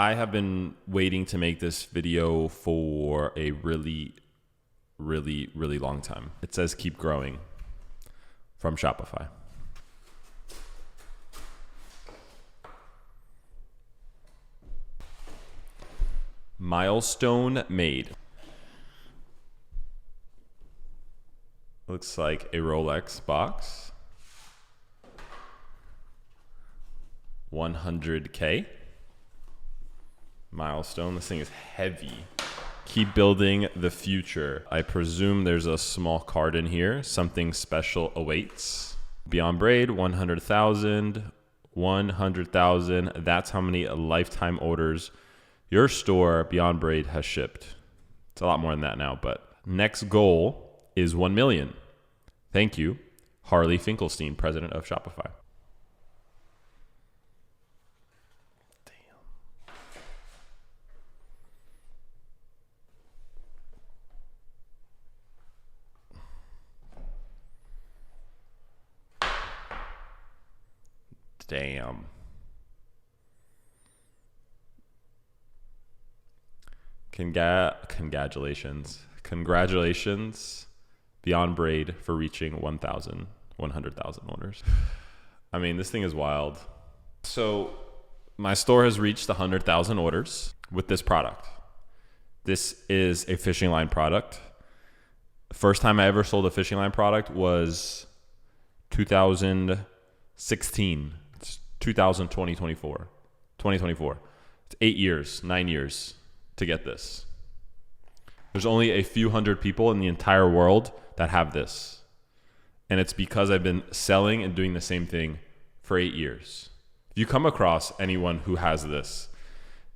I have been waiting to make this video for a really long time. It says keep growing from Shopify. Milestone made. Looks like a Rolex box. 100K. Milestone. This thing is heavy. Keep building the future. I presume there's a small card in here. Something special awaits. Beyond Braid, 100,000. 100,000. That's how many lifetime orders your store, Beyond Braid, has shipped. It's a lot more than that now, but next goal is 1 million. Thank you, Harley Finkelstein, president of Shopify. Damn. Congratulations. Congratulations, Beyond Braid, for reaching 100,000 orders. I mean, this thing is wild. So my store has reached 100,000 orders with this product. This is a fishing line product. The first time I ever sold a fishing line product was 2016. It's 2024. It's 8 years, 9 years to get this. There's only a few hundred people in the entire world that have this. And it's because I've been selling and doing the same thing for 8 years. If you come across anyone who has this,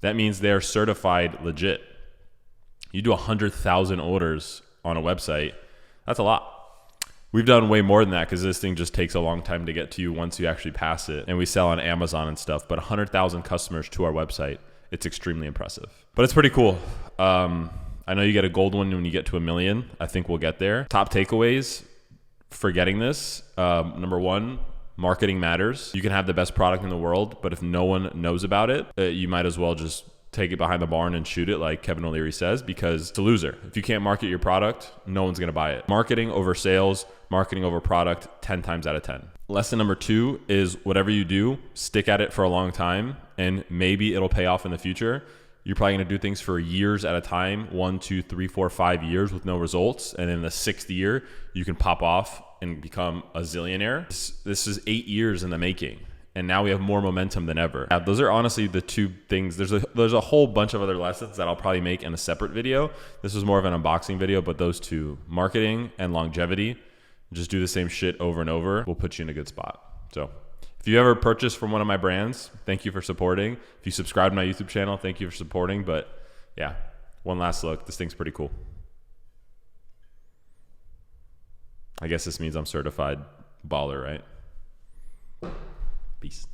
that means they're certified legit. You do 100,000 orders on a website, that's a lot. We've done way more than that because this thing just takes a long time to get to you once you actually pass it. And we sell on Amazon and stuff, but 100,000 customers to our website, it's extremely impressive. But it's pretty cool. I know you get a gold one when you get to 1 million. I think we'll get there. Top takeaways for getting this. Number one, marketing matters. You can have the best product in the world, but if no one knows about it, you might as well just take it behind the barn and shoot it, like Kevin O'Leary says, because it's a loser. If you can't market your product, no one's going to buy it. Marketing over sales, marketing over product, 10 times out of 10. Lesson number 2 is whatever you do, stick at it for a long time, and maybe it'll pay off in the future. You're probably going to do things for years at a time, 1, 2, 3, 4, 5 years with no results. And in the 6th year, you can pop off and become a zillionaire. This is 8 years in the making. And now we have more momentum than ever. Those are honestly the 2 things. There's a whole bunch of other lessons that I'll probably make in a separate video. This was more of an unboxing video, but those 2, marketing and longevity, just do the same shit over and over, will put you in a good spot. So if you ever purchase from one of my brands, thank you for supporting. If you subscribe to my YouTube channel, thank you for supporting. But yeah, one last look. This thing's pretty cool. I guess this means I'm certified baller, right? Peace.